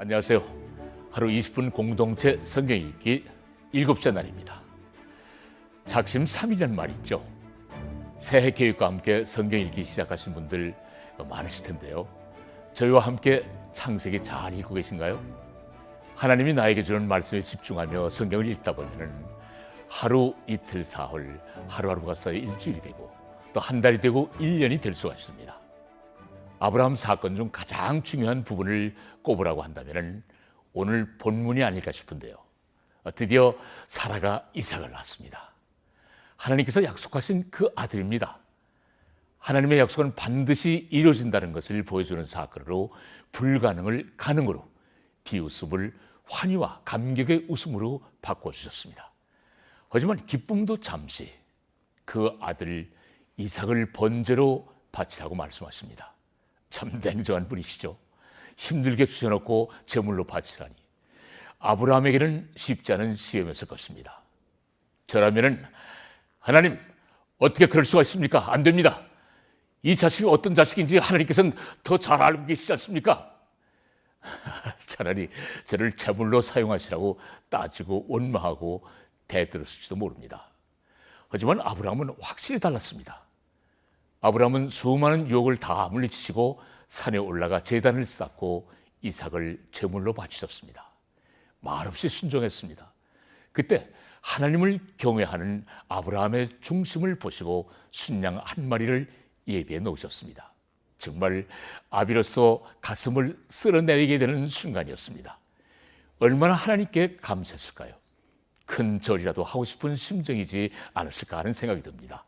안녕하세요. 하루 20분 공동체 성경 읽기 7째 날입니다. 작심 3일이란 말 있죠. 새해 계획과 함께 성경 읽기 시작하신 분들 많으실 텐데요. 저희와 함께 창세기 잘 읽고 계신가요? 하나님이 나에게 주는 말씀에 집중하며 성경을 읽다 보면 하루, 이틀, 사흘, 하루하루가 쌓여 일주일이 되고 또 한 달이 되고 1년이 될 수가 있습니다. 아브라함 사건 중 가장 중요한 부분을 꼽으라고 한다면 오늘 본문이 아닐까 싶은데요. 드디어 사라가 이삭을 낳았습니다. 하나님께서 약속하신 그 아들입니다. 하나님의 약속은 반드시 이루어진다는 것을 보여주는 사건으로 불가능을 가능으로, 비웃음을 환희와 감격의 웃음으로 바꿔주셨습니다. 하지만 기쁨도 잠시, 그 아들 이삭을 번제로 바치라고 말씀하십니다. 참 냉정한 분이시죠. 힘들게 주셔놓고 제물로 바치라니 아브라함에게는 쉽지 않은 시험이었을 것입니다. 저라면 하나님 어떻게 그럴 수가 있습니까? 안 됩니다. 이 자식이 어떤 자식인지 하나님께서는 더 잘 알고 계시지 않습니까? 차라리 저를 제물로 사용하시라고 따지고 원망하고 대들었을지도 모릅니다. 하지만 아브라함은 확실히 달랐습니다. 아브라함은 수많은 유혹을 다 물리치시고 산에 올라가 제단을 쌓고 이삭을 제물로 바치셨습니다. 말없이 순종했습니다. 그때 하나님을 경외하는 아브라함의 중심을 보시고 순양 한 마리를 예비해 놓으셨습니다. 정말 아비로서 가슴을 쓸어내리게 되는 순간이었습니다. 얼마나 하나님께 감사했을까요? 큰 절이라도 하고 싶은 심정이지 않았을까 하는 생각이 듭니다.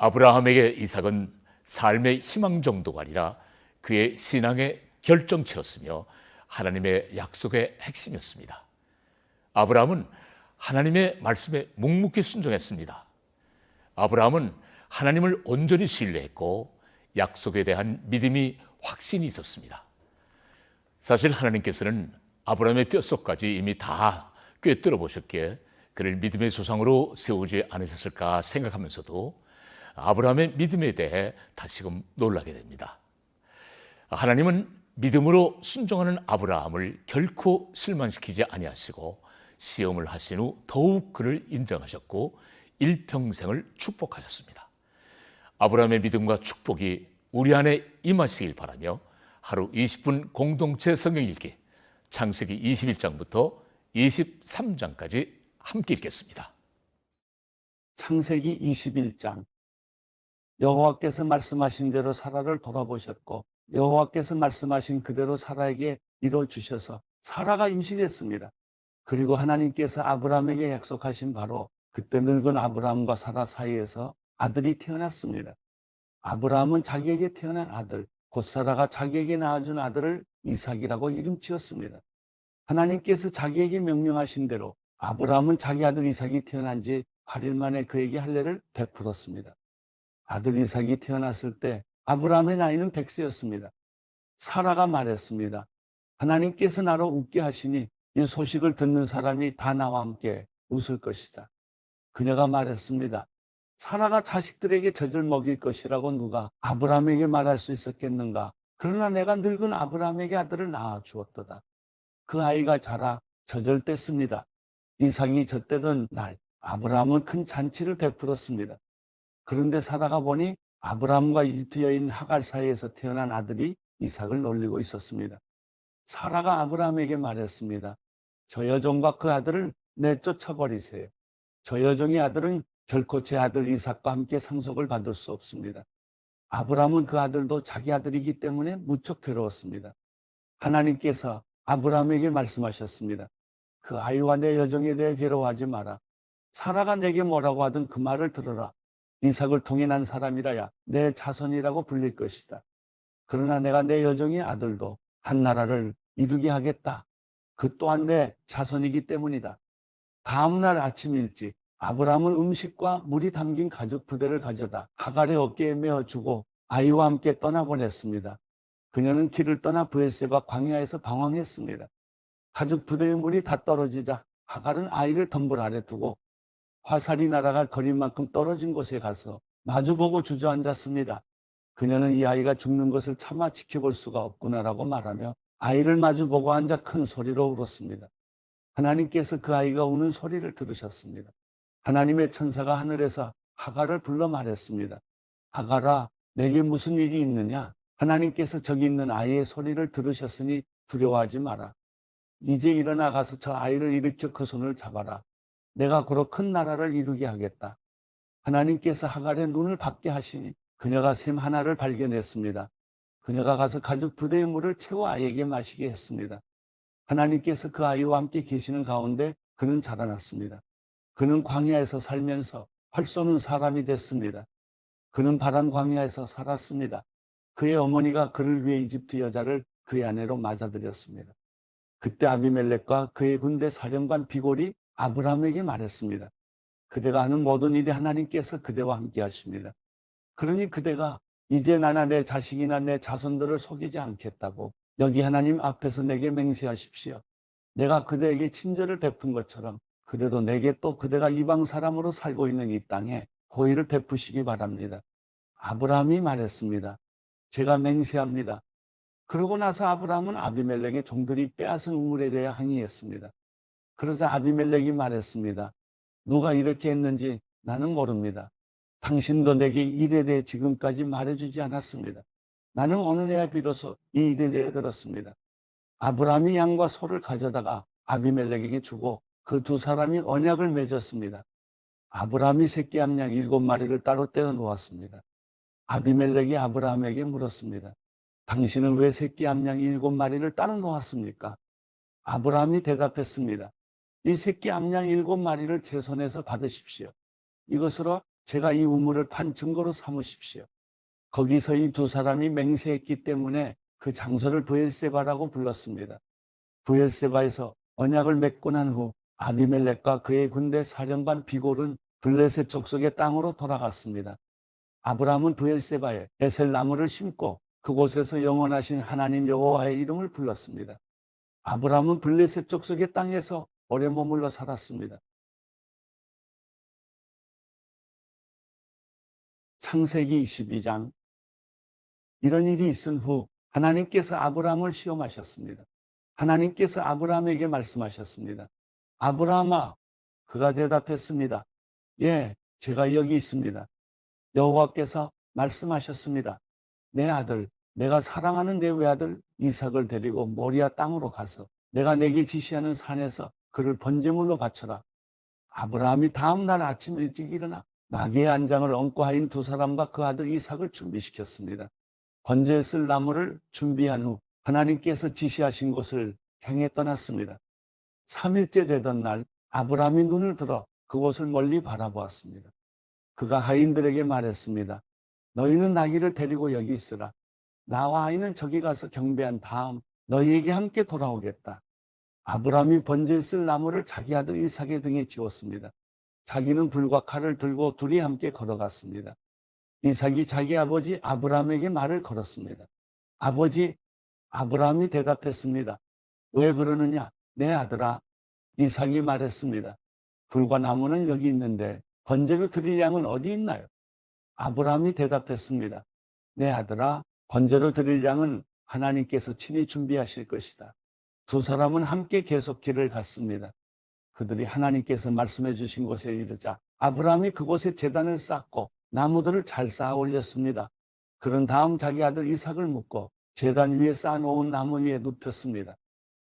아브라함에게 이삭은 삶의 희망 정도가 아니라 그의 신앙의 결정체였으며 하나님의 약속의 핵심이었습니다. 아브라함은 하나님의 말씀에 묵묵히 순종했습니다. 아브라함은 하나님을 온전히 신뢰했고 약속에 대한 믿음이 확신이 있었습니다. 사실 하나님께서는 아브라함의 뼛속까지 이미 다 꿰뚫어 보셨기에 그를 믿음의 조상으로 세우지 않으셨을까 생각하면서도 아브라함의 믿음에 대해 다시금 놀라게 됩니다. 하나님은 믿음으로 순종하는 아브라함을 결코 실망시키지 아니하시고 시험을 하신 후 더욱 그를 인정하셨고 일평생을 축복하셨습니다. 아브라함의 믿음과 축복이 우리 안에 임하시길 바라며 하루 20분 공동체 성경 읽기 창세기 21장부터 23장까지 함께 읽겠습니다. 창세기 21장. 여호와께서 말씀하신 대로 사라를 돌아보셨고 여호와께서 말씀하신 그대로 사라에게 이루어주셔서 사라가 임신했습니다. 그리고 하나님께서 아브라함에게 약속하신 바로 그때 늙은 아브라함과 사라 사이에서 아들이 태어났습니다. 아브라함은 자기에게 태어난 아들, 곧 사라가 자기에게 낳아준 아들을 이삭이라고 이름 지었습니다. 하나님께서 자기에게 명령하신 대로 아브라함은 자기 아들 이삭이 태어난 지 8일 만에 그에게 할례를 베풀었습니다. 아들 이삭이 태어났을 때 아브라함의 나이는 100세였습니다. 사라가 말했습니다. 하나님께서 나로 웃게 하시니 이 소식을 듣는 사람이 다 나와 함께 웃을 것이다. 그녀가 말했습니다. 사라가 자식들에게 젖을 먹일 것이라고 누가 아브라함에게 말할 수 있었겠는가? 그러나 내가 늙은 아브라함에게 아들을 낳아 주었도다. 그 아이가 자라 젖을 뗐습니다. 이삭이 젖대던 날 아브라함은 큰 잔치를 베풀었습니다. 그런데 사라가 보니 아브라함과 이집트 여인 하갈 사이에서 태어난 아들이 이삭을 놀리고 있었습니다. 사라가 아브라함에게 말했습니다. 저 여종과 그 아들을 내쫓아버리세요. 저 여종의 아들은 결코 제 아들 이삭과 함께 상속을 받을 수 없습니다. 아브라함은 그 아들도 자기 아들이기 때문에 무척 괴로웠습니다. 하나님께서 아브라함에게 말씀하셨습니다. 그 아이와 내 여종에 대해 괴로워하지 마라. 사라가 내게 뭐라고 하든 그 말을 들어라. 이삭을 통해 난 사람이라야 내 자손이라고 불릴 것이다. 그러나 내가 내 여종의 아들도 한 나라를 이루게 하겠다. 그 또한 내 자손이기 때문이다. 다음 날 아침 일찍 아브라함은 음식과 물이 담긴 가죽 부대를 가져다 하갈의 어깨에 메어주고 아이와 함께 떠나보냈습니다. 그녀는 길을 떠나 브에셋과 광야에서 방황했습니다. 가죽 부대의 물이 다 떨어지자 하갈은 아이를 덤불 아래 두고 화살이 날아갈 거리만큼 떨어진 곳에 가서 마주보고 주저앉았습니다. 그녀는 이 아이가 죽는 것을 차마 지켜볼 수가 없구나라고 말하며 아이를 마주보고 앉아 큰 소리로 울었습니다. 하나님께서 그 아이가 우는 소리를 들으셨습니다. 하나님의 천사가 하늘에서 하갈을 불러 말했습니다. 하갈아, 내게 무슨 일이 있느냐? 하나님께서 저기 있는 아이의 소리를 들으셨으니 두려워하지 마라. 이제 일어나 가서 저 아이를 일으켜 그 손을 잡아라. 내가 고로 큰 나라를 이루게 하겠다. 하나님께서 하갈의 눈을 밝게 하시니 그녀가 샘 하나를 발견했습니다. 그녀가 가서 가죽 부대의 물을 채워 아이에게 마시게 했습니다. 하나님께서 그 아이와 함께 계시는 가운데 그는 자라났습니다. 그는 광야에서 살면서 활 쏘는 사람이 됐습니다. 그는 파란 광야에서 살았습니다. 그의 어머니가 그를 위해 이집트 여자를 그의 아내로 맞아들였습니다. 그때 아비멜렉과 그의 군대 사령관 비골이 아브라함에게 말했습니다. 그대가 하는 모든 일이 하나님께서 그대와 함께 하십니다. 그러니 그대가 이제 나나 내 자식이나 내 자손들을 속이지 않겠다고 여기 하나님 앞에서 내게 맹세하십시오. 내가 그대에게 친절을 베푼 것처럼 그대도 내게 또 그대가 이방 사람으로 살고 있는 이 땅에 호의를 베푸시기 바랍니다. 아브라함이 말했습니다. 제가 맹세합니다. 그러고 나서 아브라함은 아비멜렉의 종들이 빼앗은 우물에 대해 항의했습니다. 그러자 아비멜렉이 말했습니다. 누가 이렇게 했는지 나는 모릅니다. 당신도 내게 이 일에 대해 지금까지 말해주지 않았습니다. 나는 어느 날 비로소 이 일에 대해 들었습니다. 아브라함이 양과 소를 가져다가 아비멜렉에게 주고 그 두 사람이 언약을 맺었습니다. 아브라함이 새끼 암양 7마리를 따로 떼어 놓았습니다. 아비멜렉이 아브라함에게 물었습니다. 당신은 왜 새끼 암양 7마리를 따로 놓았습니까? 아브라함이 대답했습니다. 이 새끼 암양 7마리를 제 손에서 받으십시오. 이것으로 제가 이 우물을 판 증거로 삼으십시오. 거기서 이 두 사람이 맹세했기 때문에 그 장소를 브엘세바라고 불렀습니다. 브엘세바에서 언약을 맺고 난 후 아비멜렉과 그의 군대 사령관 비골은 블레셋 족속의 땅으로 돌아갔습니다. 아브라함은 브엘세바에 에셀 나무를 심고 그곳에서 영원하신 하나님 여호와의 이름을 불렀습니다. 아브라함은 블레셋 족속의 땅에서 오래 머물러 살았습니다. 창세기 22장. 이런 일이 있은 후 하나님께서 아브라함을 시험하셨습니다. 하나님께서 아브라함에게 말씀하셨습니다. 아브라함아, 그가 대답했습니다. 예, 제가 여기 있습니다. 여호와께서 말씀하셨습니다. 내 아들, 내가 사랑하는 내 외아들 이삭을 데리고 모리아 땅으로 가서 내가 내게 지시하는 산에서 그를 번제물로 바쳐라. 아브라함이 다음 날 아침 일찍 일어나 나귀의 안장을 얹고 하인 두 사람과 그 아들 이삭을 준비시켰습니다. 번제에 쓸 나무를 준비한 후 하나님께서 지시하신 곳을 향해 떠났습니다. 3일째 되던 날 아브라함이 눈을 들어 그곳을 멀리 바라보았습니다. 그가 하인들에게 말했습니다. 너희는 나귀를 데리고 여기 있으라. 나와 아이는 저기 가서 경배한 다음 너희에게 함께 돌아오겠다. 아브라함이 번제에 쓸 나무를 자기 아들 이삭의 등에 지었습니다. 자기는 불과 칼을 들고 둘이 함께 걸어갔습니다. 이삭이 자기 아버지 아브라함에게 말을 걸었습니다. 아버지, 아브라함이 대답했습니다. 왜 그러느냐? 내 아들아. 이삭이 말했습니다. 불과 나무는 여기 있는데 번제로 드릴 양은 어디 있나요? 아브라함이 대답했습니다. 내 아들아, 번제로 드릴 양은 하나님께서 친히 준비하실 것이다. 두 사람은 함께 계속 길을 갔습니다. 그들이 하나님께서 말씀해 주신 곳에 이르자 아브라함이 그곳에 제단을 쌓고 나무들을 잘 쌓아 올렸습니다. 그런 다음 자기 아들 이삭을 묶고 제단 위에 쌓아놓은 나무 위에 눕혔습니다.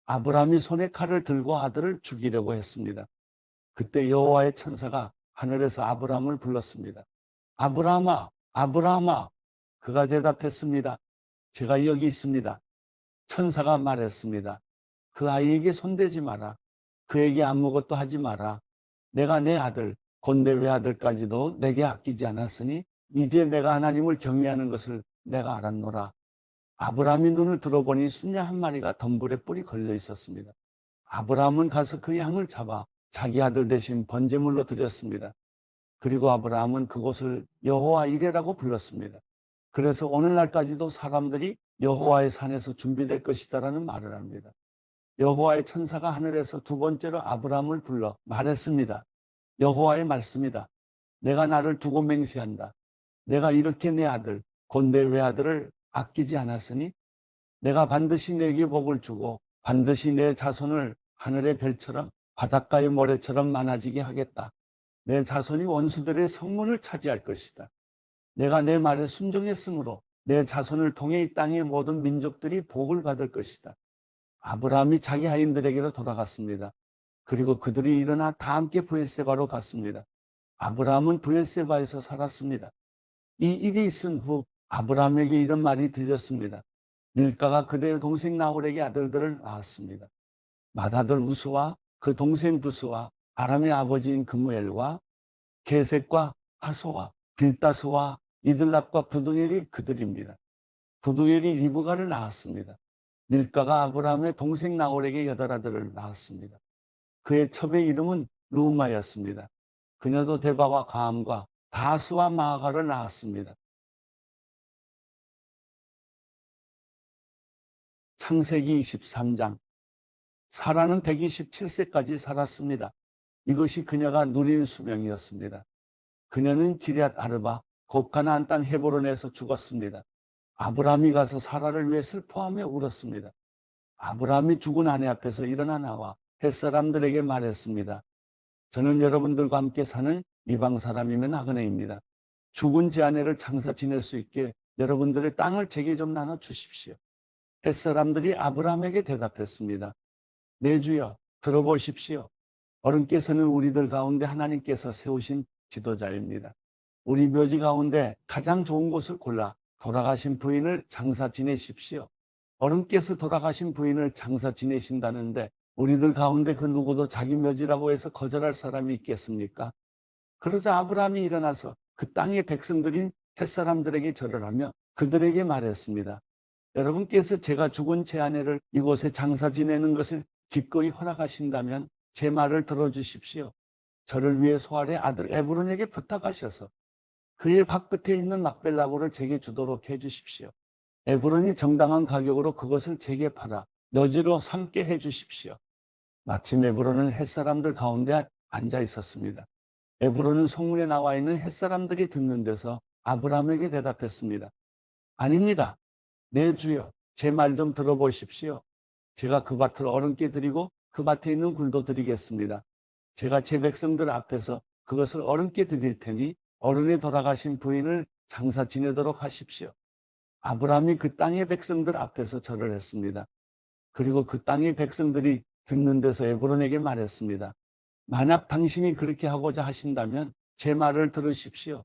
아브라함이 손에 칼을 들고 아들을 죽이려고 했습니다. 그때 여호와의 천사가 하늘에서 아브라함을 불렀습니다. 아브라함아, 아브라함아. 그가 대답했습니다. 제가 여기 있습니다. 천사가 말했습니다. 그 아이에게 손대지 마라. 그에게 아무것도 하지 마라. 내가 내 아들, 곧 내 외아들까지도 내게 아끼지 않았으니 이제 내가 하나님을 경외하는 것을 내가 알았노라. 아브라함이 눈을 들어보니 순양 한 마리가 덤불에 뿔이 걸려 있었습니다. 아브라함은 가서 그 양을 잡아 자기 아들 대신 번제물로 드렸습니다. 그리고 아브라함은 그곳을 여호와 이레라고 불렀습니다. 그래서 오늘날까지도 사람들이 여호와의 산에서 준비될 것이다라는 말을 합니다. 여호와의 천사가 하늘에서 두 번째로 아브라함을 불러 말했습니다. 여호와의 말씀이다. 내가 나를 두고 맹세한다. 내가 이렇게 내 아들, 곧 내 외아들을 아끼지 않았으니 내가 반드시 내게 복을 주고 반드시 내 자손을 하늘의 별처럼 바닷가의 모래처럼 많아지게 하겠다. 내 자손이 원수들의 성문을 차지할 것이다. 내가 내 말에 순종했으므로 내 자손을 통해 이 땅의 모든 민족들이 복을 받을 것이다. 아브라함이 자기 하인들에게로 돌아갔습니다. 그리고 그들이 일어나 다 함께 브엘세바로 갔습니다. 아브라함은 브엘세바에서 살았습니다. 이 일이 있은 후 아브라함에게 이런 말이 들렸습니다. 밀가가 그대의 동생 나홀에게 아들들을 낳았습니다. 맏아들 우스와 그 동생 부스와 아람의 아버지인 그무엘과 게셋과 하소와 빌다스와 이들랍과 부두엘이 그들입니다. 부두엘이 리브가를 낳았습니다. 밀가가 아브라함의 동생 나홀에게 8아들을 낳았습니다. 그의 첩의 이름은 루마였습니다. 그녀도 데바와 가함과 다스와 마아가를 낳았습니다. 창세기 23장. 사라는 127세까지 살았습니다. 이것이 그녀가 누린 수명이었습니다. 그녀는 기럇 아르바 곧 가나안 땅 헤브론에서 죽었습니다. 아브라함이 가서 사라를 위해 슬퍼하며 울었습니다. 아브라함이 죽은 아내 앞에서 일어나 나와 햇사람들에게 말했습니다. 저는 여러분들과 함께 사는 이방 사람이며 나그네입니다. 죽은 제 아내를 장사 지낼 수 있게 여러분들의 땅을 제게 좀 나눠 주십시오. 햇사람들이 아브라함에게 대답했습니다. 내 주여, 들어보십시오. 어른께서는 우리들 가운데 하나님께서 세우신 지도자입니다. 우리 묘지 가운데 가장 좋은 곳을 골라 돌아가신 부인을 장사 지내십시오. 어른께서 돌아가신 부인을 장사 지내신다는데 우리들 가운데 그 누구도 자기 묘지라고 해서 거절할 사람이 있겠습니까? 그러자 아브라함이 일어나서 그 땅의 백성들인 햇사람들에게 절을 하며 그들에게 말했습니다. 여러분께서 제가 죽은 제 아내를 이곳에 장사 지내는 것을 기꺼이 허락하신다면 제 말을 들어주십시오. 저를 위해 소알의 아들 에브론에게 부탁하셔서 그의 밖끝에 있는 막벨라고를 제게 주도록 해주십시오. 에브론이 정당한 가격으로 그것을 제게 팔아 묘지로 삼게 해주십시오. 마침 에브론은 햇사람들 가운데 앉아 있었습니다. 에브론은 성문에 나와 있는 햇사람들이 듣는 데서 아브라함에게 대답했습니다. 아닙니다. 내 주여, 제 말 좀 들어보십시오. 제가 그 밭을 어른께 드리고 그 밭에 있는 굴도 드리겠습니다. 제가 제 백성들 앞에서 그것을 어른께 드릴 테니 어른의 돌아가신 부인을 장사 지내도록 하십시오. 아브라함이 그 땅의 백성들 앞에서 절을 했습니다. 그리고 그 땅의 백성들이 듣는 데서 에브론에게 말했습니다. 만약 당신이 그렇게 하고자 하신다면 제 말을 들으십시오.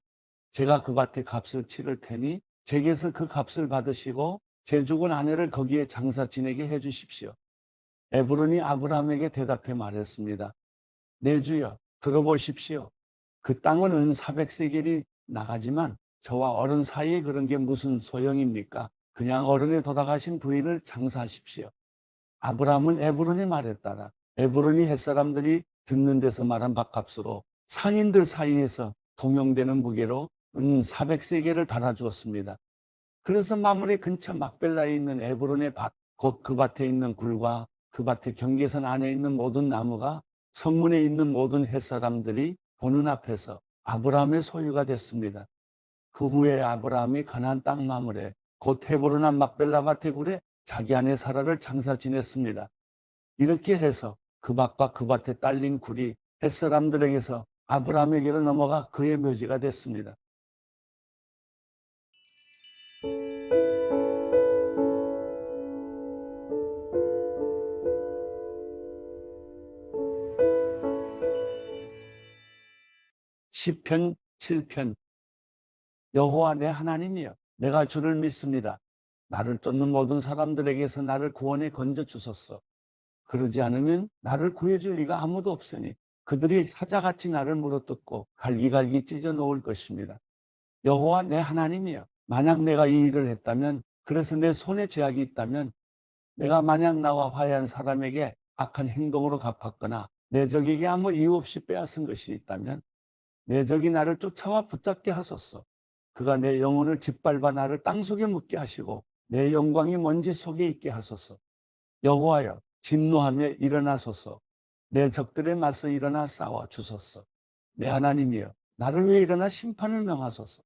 제가 그 밭에 값을 치를 테니 제게서 그 값을 받으시고 제 죽은 아내를 거기에 장사 지내게 해주십시오. 에브론이 아브라함에게 대답해 말했습니다. 내 주여, 들어보십시오. 그 땅은 은 400세겔이 나가지만 저와 어른 사이에 그런 게 무슨 소용입니까? 그냥 어른의 돌아가신 부인을 장사하십시오. 아브라함은 에브론의 말에 따라 에브론이 햇사람들이 듣는 데서 말한 밭값으로 상인들 사이에서 통용되는 무게로 은 400세겔을 달아주었습니다. 그래서 마므레 근처 막벨라에 있는 에브론의 밭, 곧 그 밭에 있는 굴과 그 밭의 경계선 안에 있는 모든 나무가 성문에 있는 모든 햇사람들이 보는 앞에서 아브라함의 소유가 됐습니다. 그 후에 아브라함이 가나안 땅 마므레 곧 헤브론 앞 막벨라 밭의 굴에 자기 아내 사라를 장사 지냈습니다. 이렇게 해서 그 밭과 그 밭에 딸린 굴이 햇사람들에게서 아브라함에게로 넘어가 그의 묘지가 됐습니다. 시편 7편. 여호와 내 하나님이여, 내가 주를 믿습니다. 나를 쫓는 모든 사람들에게서 나를 구원해 건져 주소서. 그러지 않으면 나를 구해줄 리가 아무도 없으니 그들이 사자같이 나를 물어뜯고 갈기갈기 찢어 놓을 것입니다. 여호와 내 하나님이여, 만약 내가 이 일을 했다면, 그래서 내 손에 죄악이 있다면, 내가 만약 나와 화해한 사람에게 악한 행동으로 갚았거나 내 적에게 아무 이유 없이 빼앗은 것이 있다면 내 적이 나를 쫓아와 붙잡게 하소서. 그가 내 영혼을 짓밟아 나를 땅속에 묻게 하시고 내 영광이 먼지 속에 있게 하소서. 여호와여, 진노하며 일어나소서. 내 적들에 맞서 일어나 싸워 주소서. 내 하나님이여, 나를 위해 일어나 심판을 명하소서.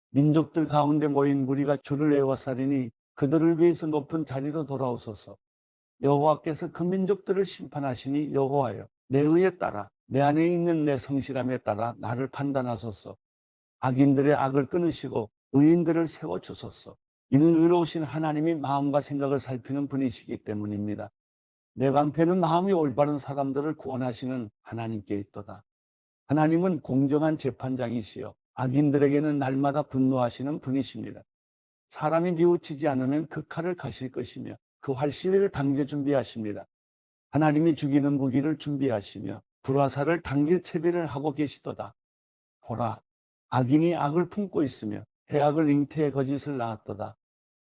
민족들 가운데 모인 무리가 주를 애워싸리니 그들을 위해서 높은 자리로 돌아오소서. 여호와께서 그 민족들을 심판하시니 여호와여, 내 의에 따라 내 안에 있는 내 성실함에 따라 나를 판단하소서. 악인들의 악을 끊으시고 의인들을 세워주소서. 이는 의로우신 하나님이 마음과 생각을 살피는 분이시기 때문입니다. 내 방패는 마음이 올바른 사람들을 구원하시는 하나님께 있도다. 하나님은 공정한 재판장이시여 악인들에게는 날마다 분노하시는 분이십니다. 사람이 뉘우치지 않으면 그 칼을 가실 것이며 그 활시위를 당겨 준비하십니다. 하나님이 죽이는 무기를 준비하시며 불화살을 당길 채비를 하고 계시도다. 보라, 악인이 악을 품고 있으며 해악을 잉태해 거짓을 낳았도다.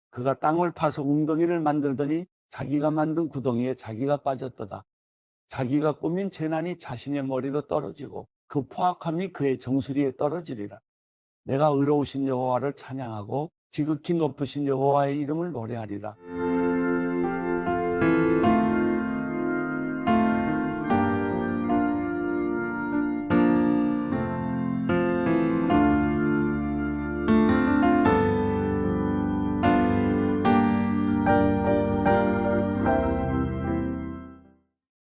그가 땅을 파서 웅덩이를 만들더니 자기가 만든 구덩이에 자기가 빠졌도다. 자기가 꾸민 재난이 자신의 머리로 떨어지고 그 포악함이 그의 정수리에 떨어지리라. 내가 의로우신 여호와를 찬양하고 지극히 높으신 여호와의 이름을 노래하리라.